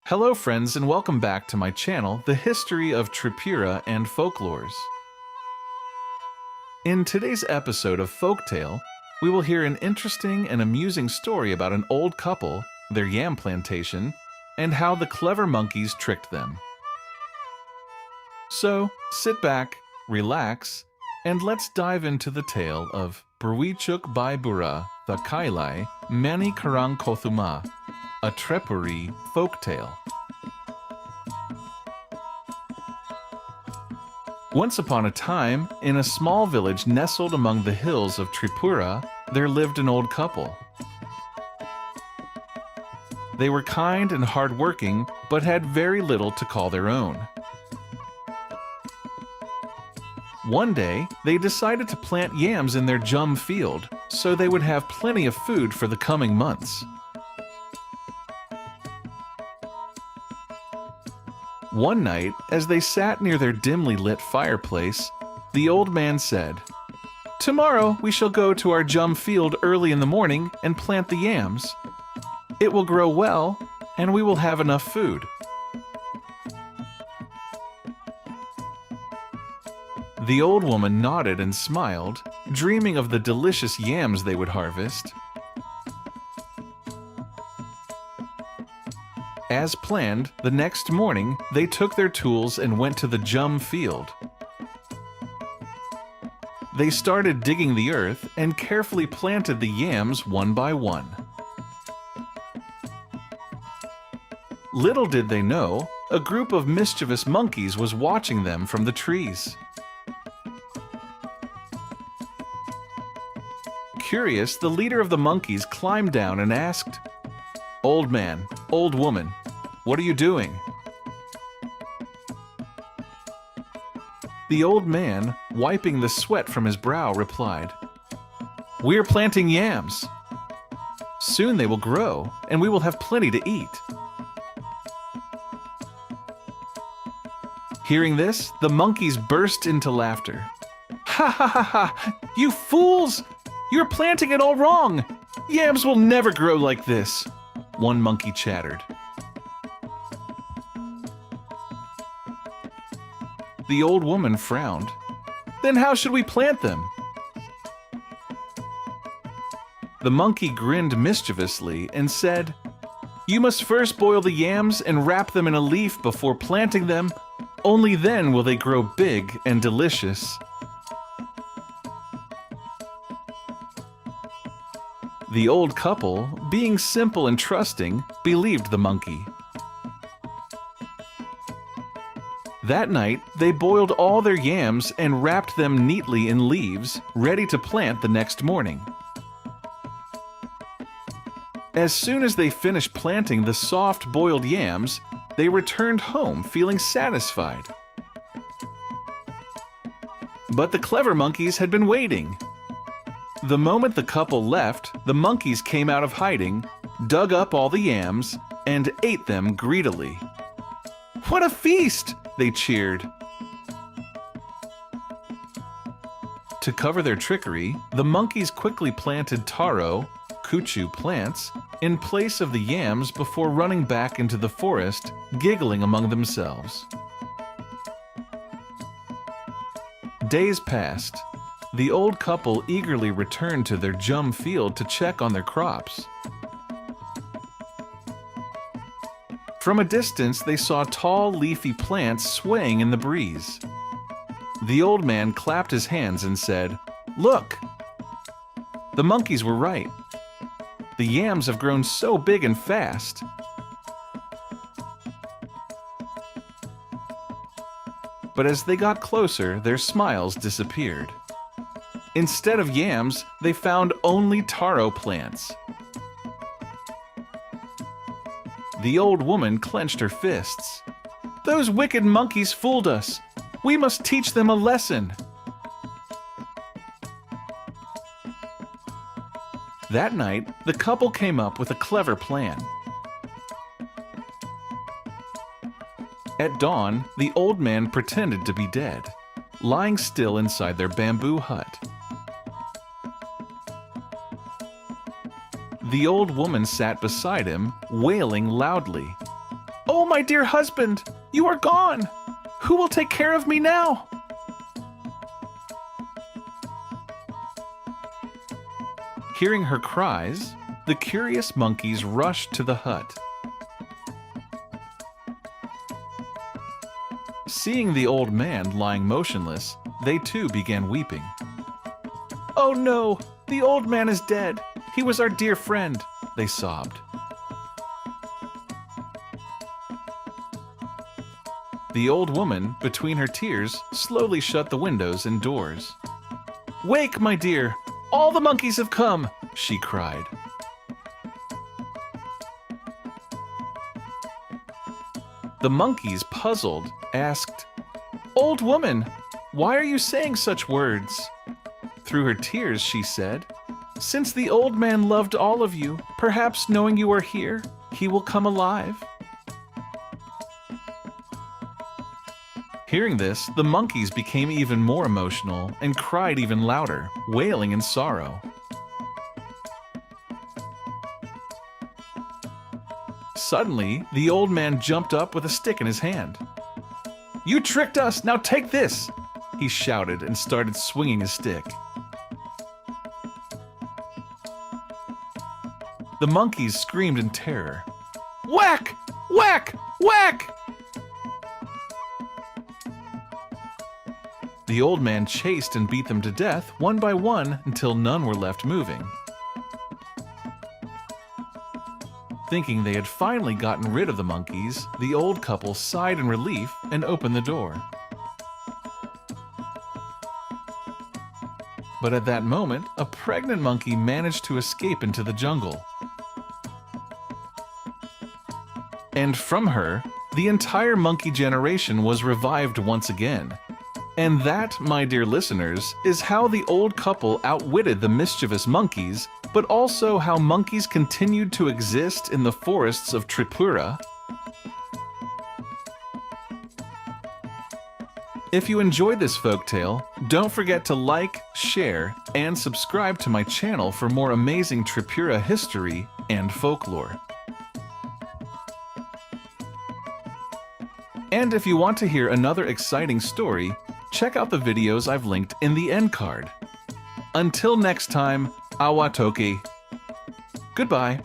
Hello friends and welcome back to my channel, The History of Tripura and Folklores. In today's episode of Folktale, we will hear an interesting and amusing story about an old couple, their yam plantation, and how the clever monkeys tricked them. So, sit back, relax, and let's dive into the tale of Burwichuk Bai Bura Tha Kailai Mani Kerang Kothuma, a Tripuri folktale. Once upon a time, in a small village nestled among the hills of Tripura, there lived an old couple. They were kind and hardworking, but had very little to call their own. One day, they decided to plant yams in their Yum field, so they would have plenty of food for the coming months. One night, as they sat near their dimly lit fireplace, the old man said, "Tomorrow we shall go to our Yum field early in the morning and plant the yams. It will grow well, and we will have enough food." The old woman nodded and smiled, dreaming of the delicious yams they would harvest. As planned, the next morning, they took their tools and went to the Yum field. They started digging the earth and carefully planted the yams one by one. Little did they know, a group of mischievous monkeys was watching them from the trees. Curious, the leader of the monkeys climbed down and asked, "Old man, old woman, what are you doing?" The old man, wiping the sweat from his brow, replied, "We're planting yams. Soon they will grow, and we will have plenty to eat." Hearing this, the monkeys burst into laughter. "Ha ha ha ha! You fools! You're planting it all wrong! Yams will never grow like this!" One monkey chattered. The old woman frowned. "Then how should we plant them?" The monkey grinned mischievously and said, "You must first boil the yams and wrap them in a leaf before planting them. Only then will they grow big and delicious." The old couple, being simple and trusting, believed the monkey. That night, they boiled all their yams and wrapped them neatly in leaves, ready to plant the next morning. As soon as they finished planting the soft boiled yams, they returned home feeling satisfied. But the clever monkeys had been waiting. The moment the couple left, the monkeys came out of hiding, dug up all the yams, and ate them greedily. "What a feast!" they cheered. To cover their trickery, the monkeys quickly planted taro, kuchu plants, in place of the yams before running back into the forest, giggling among themselves. Days passed. The old couple eagerly returned to their Yum field to check on their crops. From a distance, they saw tall, leafy plants swaying in the breeze. The old man clapped his hands and said, "Look! The monkeys were right. The yams have grown so big and fast." But as they got closer, their smiles disappeared. Instead of yams, they found only taro plants. The old woman clenched her fists. "Those wicked monkeys fooled us. We must teach them a lesson." That night, the couple came up with a clever plan. At dawn, the old man pretended to be dead, lying still inside their bamboo hut. The old woman sat beside him, wailing loudly. Oh, my dear husband, you are gone! Who will take care of me now? Hearing her cries, the curious monkeys rushed to the hut. Seeing the old man lying motionless, they too began weeping. "Oh no, the old man is dead. He was our dear friend," they sobbed. The old woman, between her tears, slowly shut the windows and doors. "Wake, my dear! All the monkeys have come!" she cried. The monkeys, puzzled, asked, "Old woman, why are you saying such words?" Through her tears, she said, "Since the old man loved all of you, perhaps knowing you are here, he will come alive." Hearing this, the monkeys became even more emotional and cried even louder, wailing in sorrow. Suddenly, the old man jumped up with a stick in his hand. "You tricked us! Now take this!" he shouted and started swinging his stick. The monkeys screamed in terror. "Whack! Whack! Whack!" The old man chased and beat them to death one by one until none were left moving. Thinking they had finally gotten rid of the monkeys, the old couple sighed in relief and opened the door. But at that moment, a pregnant monkey managed to escape into the jungle. And from her, the entire monkey generation was revived once again. And that, my dear listeners, is how the old couple outwitted the mischievous monkeys, but also how monkeys continued to exist in the forests of Tripura. If you enjoyed this folktale, don't forget to like, share, and subscribe to my channel for more amazing Tripura history and folklore. And if you want to hear another exciting story, check out the videos I've linked in the end card. Until next time, awatoke. Goodbye.